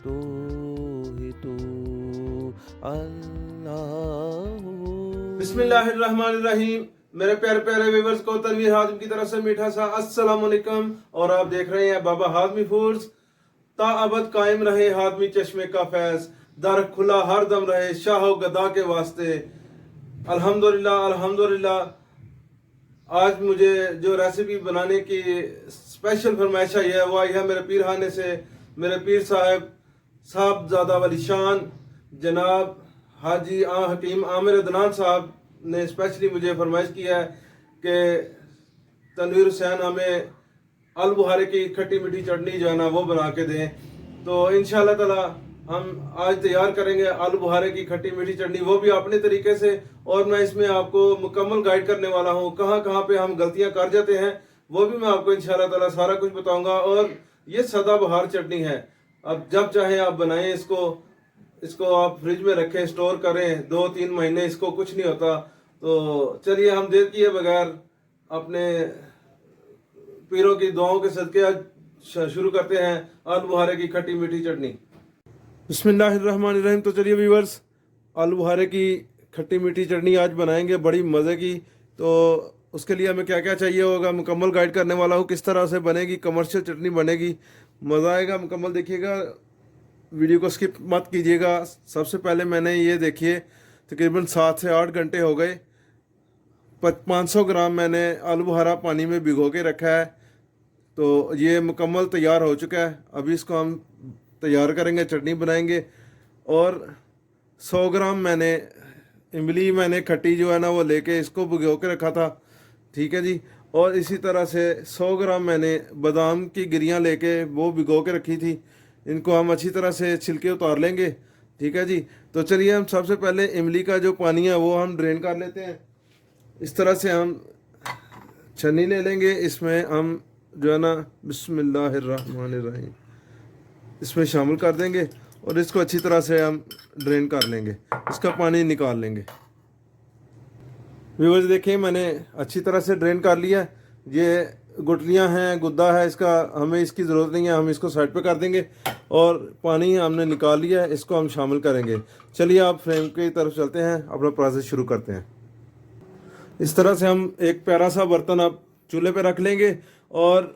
तो ही तो अल्लाह। बिस्मिल्लाहिर्रहमानिर्रहीम। मेरे प्यारे प्यारे व्यूअर्स को तनवीर हाज़िम की तरफ से मीठा सा अस्सलाम वालेकुम। और आप देख रहे हैं बाबा हाज़मी फूड्स। ताअबद कायम रहे हाज़मी चश्मे का फैज़, दर खुला हर दम रहे शाह गदा के वास्ते। अल्हम्दुलिल्लाह अल्हम्दुलिल्लाह। आज मुझे जो रेसिपी बनाने की स्पेशल फरमाइश आई है वो आई है मेरे पीर खाने से। मेरे पीर साहबजादा वली शान जनाब हाजी हकीम आमिर अदनान साहब ने स्पेशली मुझे फरमाइश किया है कि तनवीर हुसैन हमें आलू बुखारे की खट्टी मीठी चटनी जो है ना वो बना के दें। तो इंशाल्लाह ताला हम आज तैयार करेंगे आलू बुखारे की खट्टी मीठी चटनी, वो भी अपने तरीके से। और मैं इसमें आपको मुकम्मल गाइड करने वाला हूँ, कहाँ कहाँ पे हम गलतियाँ कर जाते हैं वो भी मैं आपको इंशाल्लाह ताला सारा कुछ बताऊंगा। और ये सदाबहार चटनी है, अब जब चाहे आप बनाएं इसको आप फ्रिज में रखें, स्टोर करें 2-3 महीने, इसको कुछ नहीं होता। तो चलिए हम देर किए बगैर अपने पीरों की दुआओं के सदके आज शुरू करते हैं आलू बुखारे की खट्टी मीठी चटनी। बिस्मिल्लाहिर्रहमानिर्रहीम। तो चलिए व्यूअर्स, आलू बुखारे की खट्टी मीठी चटनी आज बनाएंगे बड़ी मज़े की। तो उसके लिए हमें क्या क्या चाहिए होगा मुकम्मल गाइड करने वाला हूँ, किस तरह से बनेगी, कमर्शियल चटनी बनेगी, मज़ा आएगा। मुकम्मल देखिएगा, वीडियो को स्किप मत कीजिएगा। सबसे पहले मैंने ये देखिए तकरीबन 7 से 8 घंटे हो गए, 500 ग्राम मैंने आलू बुखारा पानी में भिगो के रखा है। तो ये मुकम्मल तैयार हो चुका है। अभी इसको हम तैयार करेंगे, चटनी बनाएंगे। और 100 ग्राम मैंने इमली मैंने खट्टी जो है ना वो लेके इसको भिगो के रखा था, ठीक है जी। और इसी तरह से 100 ग्राम मैंने बादाम की गिरियाँ लेके वो भिगो के रखी थी। इनको हम अच्छी तरह से छिलके उतार लेंगे, ठीक है जी। तो चलिए हम सबसे पहले इमली का जो पानी है वो हम ड्रेन कर लेते हैं। इस तरह से हम छन्नी ले लेंगे, इसमें हम जो है ना बिस्मिल्लाहिर्रहमानिर्रहीम इसमें शामिल कर देंगे और इसको अच्छी तरह से हम ड्रेन कर लेंगे, इसका पानी निकाल लेंगे। व्यूअर्स देखिए मैंने अच्छी तरह से ड्रेन कर लिया। ये गुठलियाँ हैं, गुद्दा है, इसका हमें इसकी ज़रूरत नहीं है, हम इसको साइड पे कर देंगे। और पानी हमने निकाल लिया है, इसको हम शामिल करेंगे। चलिए आप फ्रेम की तरफ चलते हैं, अपना प्रोसेस शुरू करते हैं। इस तरह से हम एक प्यारा सा बर्तन आप चूल्हे पे रख लेंगे और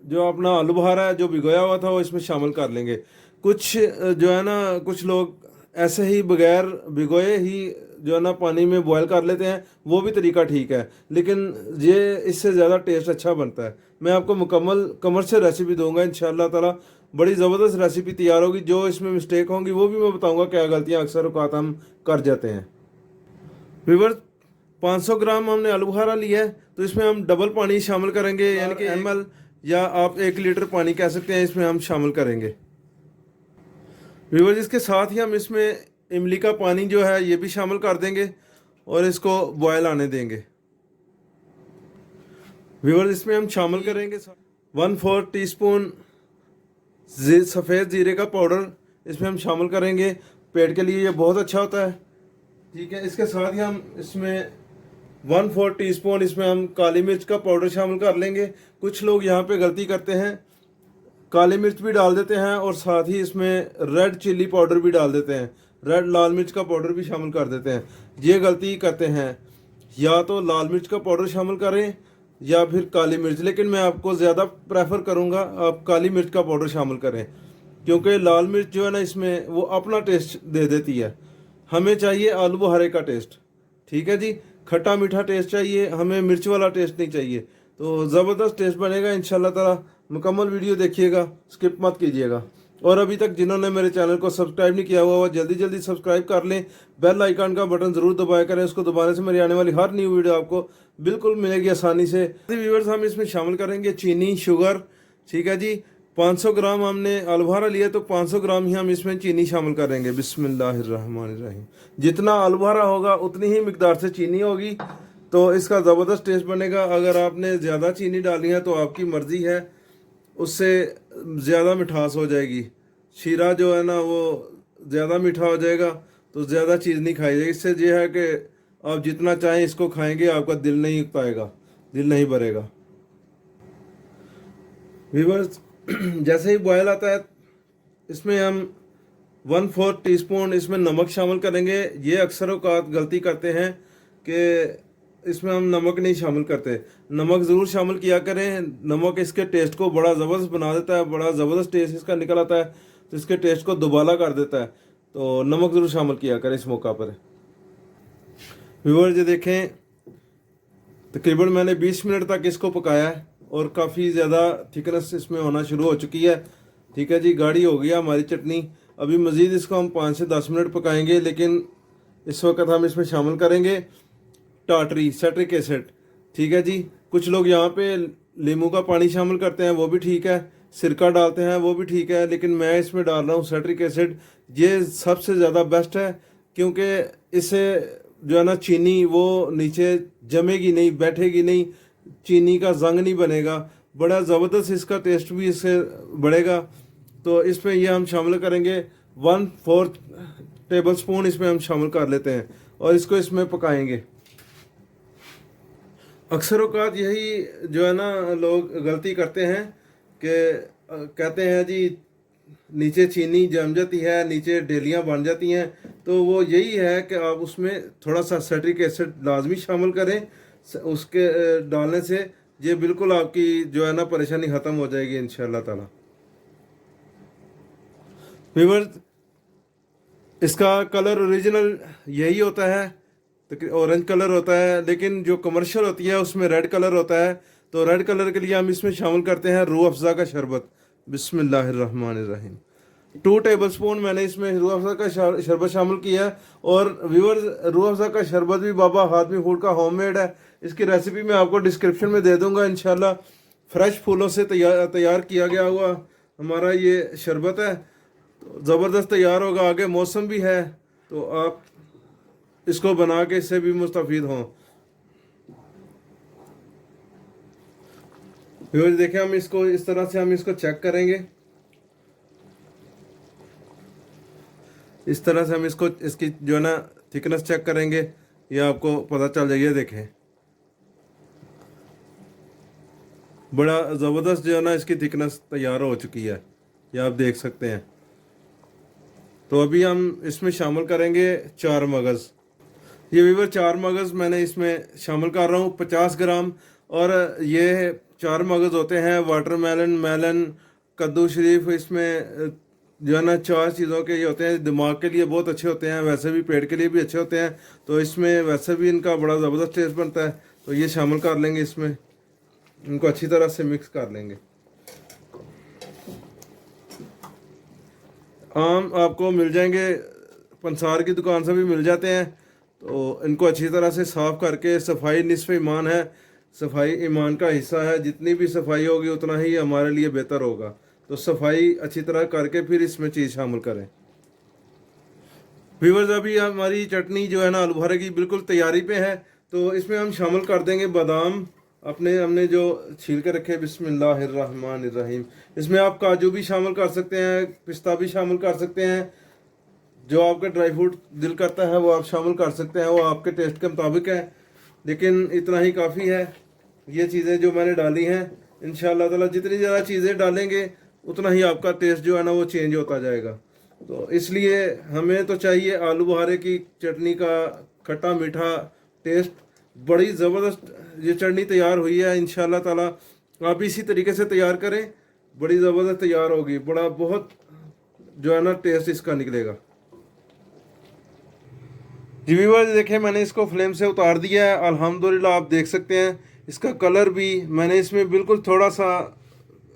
जो अपना आलू बुखारा है जो भिगोया हुआ था वो इसमें शामिल कर लेंगे। कुछ जो है ना कुछ लोग ऐसे ही बगैर भिगोए ही जो है ना पानी में बॉयल कर लेते हैं, वो भी तरीका ठीक है, लेकिन ये इससे ज़्यादा टेस्ट अच्छा बनता है। मैं आपको मुकम्मल कमर्शियल रेसिपी दूंगा इंशाल्लाह ताला, बड़ी ज़बरदस्त रेसिपी तैयार होगी। जो इसमें मिस्टेक होंगी वो भी मैं बताऊंगा, क्या गलतियाँ अक्सर औकात हम कर जाते हैं। व्यूअर्स 500 ग्राम हमने आलू बुखारा लिया है, तो इसमें हम डबल पानी शामिल करेंगे, यानी कि ml या आप 1 लीटर पानी कह सकते हैं, इसमें हम शामिल करेंगे। व्यूअर्स इसके साथ ही हम इसमें इमली का पानी जो है ये भी शामिल कर देंगे और इसको बॉयल आने देंगे। व्यूअर्स इसमें हम शामिल करेंगे 1/4 टीस्पून सफ़ेद ज़ीरे का पाउडर, इसमें हम शामिल करेंगे। पेट के लिए ये बहुत अच्छा होता है, ठीक है। इसके साथ ही हम इसमें 1/4 टीस्पून इसमें हम काली मिर्च का पाउडर शामिल कर लेंगे। कुछ लोग यहाँ पे गलती करते हैं, काली मिर्च भी डाल देते हैं और साथ ही इसमें रेड चिल्ली पाउडर भी डाल देते हैं, रेड लाल मिर्च का पाउडर भी शामिल कर देते हैं। ये गलती करते हैं, या तो लाल मिर्च का पाउडर शामिल करें या फिर काली मिर्च, लेकिन मैं आपको ज़्यादा प्रेफर करूँगा आप काली मिर्च का पाउडर शामिल करें, क्योंकि लाल मिर्च जो है ना इसमें वो अपना टेस्ट दे देती है। हमें चाहिए आलू बुखारे का टेस्ट, ठीक है जी, खट्टा मीठा टेस्ट चाहिए हमें, मिर्च वाला टेस्ट नहीं चाहिए। तो ज़बरदस्त टेस्ट बनेगा इंशाल्लाह ताला। मुकम्मल वीडियो देखिएगा, स्किप मत कीजिएगा। और अभी तक जिन्होंने मेरे चैनल को सब्सक्राइब नहीं किया हुआ वो जल्दी जल्दी सब्सक्राइब कर लें, बेल आइकन का बटन ज़रूर दबाया करें, उसको दबाने से मेरी आने वाली हर न्यू वीडियो आपको बिल्कुल मिलेगी आसानी से। व्यूअर्स हम इसमें शामिल करेंगे चीनी, शुगर, ठीक है जी। 500 ग्राम हमने आलू बुखारा लिया तो 500 ग्राम ही हम इसमें चीनी शामिल करेंगे। बिस्मिल्लाहिर्रहमानिर्रहीम। जितना आलू बुखारा होगा उतनी ही मिकदार से चीनी होगी, तो इसका ज़बरदस्त टेस्ट बनेगा। अगर आपने ज़्यादा चीनी डाली है तो आपकी मर्ज़ी है, उससे ज़्यादा मिठास हो जाएगी। शीरा जो है ना वो ज़्यादा मीठा हो जाएगा तो ज़्यादा चीज़ नहीं खाई जाएगी। इससे यह है कि आप जितना चाहें इसको खाएंगे आपका दिल नहीं पाएगा, दिल नहीं भरेगा। व्यूअर्स जैसे ही बॉयल आता है इसमें हम 1/4 टीस्पून इसमें नमक शामिल करेंगे। ये अक्सर औकात गलती करते हैं कि इसमें हम नमक नहीं शामिल करते। नमक ज़रूर शामिल किया करें। नमक इसके टेस्ट को बड़ा ज़बरदस्त बना देता है, बड़ा ज़बरदस्त टेस्ट इसका निकल आता है, तो इसके टेस्ट को दुबाला कर देता है। तो नमक ज़रूर शामिल किया करें इस मौका पर। व्यूअर्स ये देखें, तकरीबन मैंने 20 मिनट तक इसको पकाया है और काफ़ी ज़्यादा थिकनेस इसमें होना शुरू हो चुकी है। ठीक है जी, गाढ़ी हो गई है हमारी चटनी। अभी मज़ीद इसको हम 5 से 10 मिनट पकाएंगे, लेकिन इस वक्त हम इसमें शामिल करेंगे टाटरी, सिट्रिक एसिड। ठीक है जी, कुछ लोग यहाँ पे नींबू का पानी शामिल करते हैं, वो भी ठीक है, सिरका डालते हैं, वो भी ठीक है, लेकिन मैं इसमें डाल रहा हूँ सिट्रिक एसिड। ये सबसे ज़्यादा बेस्ट है, क्योंकि इससे जो है ना चीनी वो नीचे जमेगी नहीं, बैठेगी नहीं, चीनी का जंग नहीं बनेगा, बड़ा ज़बरदस्त इसका टेस्ट भी इससे बढ़ेगा। तो इसमें ये हम शामिल करेंगे 1/4 टेबल स्पून इसमें हम शामिल कर लेते हैं और इसको इसमें पकाएंगे। अक्सर औकात यही जो है ना लोग गलती करते हैं कि कहते हैं जी नीचे चीनी जम जाती है, नीचे डेलियां बन जाती हैं। तो वो यही है कि आप उसमें थोड़ा सा सिट्रिक एसिड लाजमी शामिल करें। उसके डालने से ये बिल्कुल आपकी जो है ना परेशानी ख़त्म हो जाएगी इंशाल्लाह ताला। व्यूअर्स, इसका कलर ओरिजिनल यही होता है, ऑरेंज कलर होता है, लेकिन जो कमर्शियल होती है उसमें रेड कलर होता है। तो रेड कलर के लिए हम इसमें शामिल करते हैं रूह अफ़ज़ा का शरबत। बिस्मिल्लाहिर्रहमानिर्रहीम। 2 टेबल स्पून मैंने इसमें रूह अफ़ज़ा का शरबत शामिल किया है। और व्यूअर्स, रूह अफ़ज़ा का शरबत भी बाबा हातमी फूड का होममेड है। इसकी रेसिपी मैं आपको डिस्क्रिप्शन में दे दूंगा इंशाल्लाह। फ्रेश फूलों से तैयार किया गया हुआ हमारा ये शरबत है, तो ज़बरदस्त तैयार होगा। आगे मौसम भी है, तो आप इसको बना के इससे भी मुस्तफ़ीद हों। व्यूअर्स देखें, हम इसको इस तरह से हम इसको चेक करेंगे। इस तरह से हम इसको इसकी जो है ना थिकनेस चेक करेंगे, ये आपको पता चल जाएगी। देखें, बड़ा ज़बरदस्त जो है ना इसकी थिकनेस तैयार हो चुकी है, ये आप देख सकते हैं। तो अभी हम इसमें शामिल करेंगे 4 मगज़। ये व्यूअर 4 मगज़ मैंने इसमें शामिल कर रहा हूँ, 50 ग्राम। और ये 4 मगज़ होते हैं वाटरमेलन, मेलन, कद्दू शरीफ। इसमें जो है ना 4 चीज़ों के ये होते हैं, दिमाग के लिए बहुत अच्छे होते हैं, वैसे भी पेट के लिए भी अच्छे होते हैं। तो इसमें वैसे भी इनका बड़ा ज़बरदस्त टेस्ट बनता है। तो ये शामिल कर लेंगे इसमें, इनको अच्छी तरह से मिक्स कर लेंगे। आम आपको मिल जाएंगे, पंसार की दुकान से भी मिल जाते हैं। तो इनको अच्छी तरह से साफ़ करके, सफाई निस्फ़ ईमान है, सफाई ईमान का हिस्सा है। जितनी भी सफाई होगी उतना ही हमारे लिए बेहतर होगा। तो सफाई अच्छी तरह करके फिर इसमें चीज़ शामिल करें। व्यूअर्स, अभी हमारी चटनी जो है ना आलू बुखारे की बिल्कुल तैयारी पे है। तो इसमें हम शामिल कर देंगे बादाम, हमने जो छील के रखे। बिस्मिल्लाहिर्रहमानिर्रहीम। इसमें आप काजू भी शामिल कर सकते हैं, पिस्ता भी शामिल कर सकते हैं। जो आपका ड्राई फ्रूट दिल करता है वो आप शामिल कर सकते हैं, वो आपके टेस्ट के मुताबिक है, लेकिन इतना ही काफ़ी है। ये चीज़ें जो मैंने डाली हैं, इंशाअल्लाह ताला जितनी ज़्यादा चीज़ें डालेंगे उतना ही आपका टेस्ट जो है ना वो चेंज होता जाएगा। तो इसलिए हमें तो चाहिए आलू बुखारे की चटनी का खट्टा मीठा टेस्ट। बड़ी ज़बरदस्त ये चटनी तैयार हुई है। इंशाअल्लाह ताला आप इसी तरीके से तैयार करें, बड़ी ज़बरदस्त तैयार होगी, बड़ा बहुत जो है ना टेस्ट इसका निकलेगा। जी व्यूअर्स, देखें मैंने इसको फ्लेम से उतार दिया है। अल्हम्दुलिल्लाह आप देख सकते हैं इसका कलर भी, मैंने इसमें बिल्कुल थोड़ा सा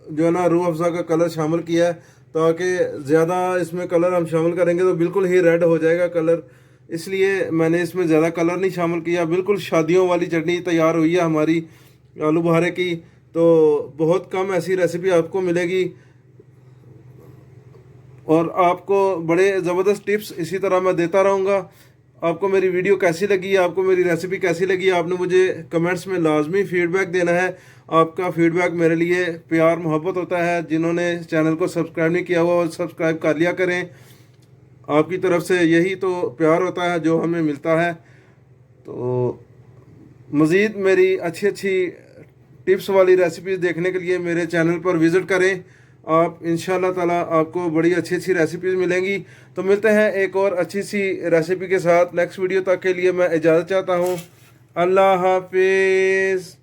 जो है ना रूह अफ़ज़ा का कलर शामिल किया है, ताकि ज़्यादा इसमें कलर हम शामिल करेंगे तो बिल्कुल ही रेड हो जाएगा कलर। इसलिए मैंने इसमें ज़्यादा कलर नहीं शामिल किया। बिल्कुल शादियों वाली चटनी तैयार हुई है हमारी आलू बुखारे की। तो बहुत कम ऐसी रेसिपी आपको मिलेगी और आपको बड़े ज़बरदस्त टिप्स इसी तरह मैं देता रहूँगा। आपको मेरी वीडियो कैसी लगी, आपको मेरी रेसिपी कैसी लगी, आपने मुझे कमेंट्स में लाजमी फ़ीडबैक देना है। आपका फ़ीडबैक मेरे लिए प्यार मोहब्बत होता है। जिन्होंने चैनल को सब्सक्राइब नहीं किया हुआ वो सब्सक्राइब कर लिया करें। आपकी तरफ से यही तो प्यार होता है जो हमें मिलता है। तो मज़ीद मेरी अच्छी अच्छी टिप्स वाली रेसिपीज़ देखने के लिए मेरे चैनल पर विज़िट करें आप इंशाल्लाह ताला आपको बड़ी अच्छी अच्छी रेसिपीज़ मिलेंगी। तो मिलते हैं एक और अच्छी सी रेसिपी के साथ नेक्स्ट वीडियो तक के लिए मैं इजाज़त चाहता हूँ। अल्लाह हाफिज़।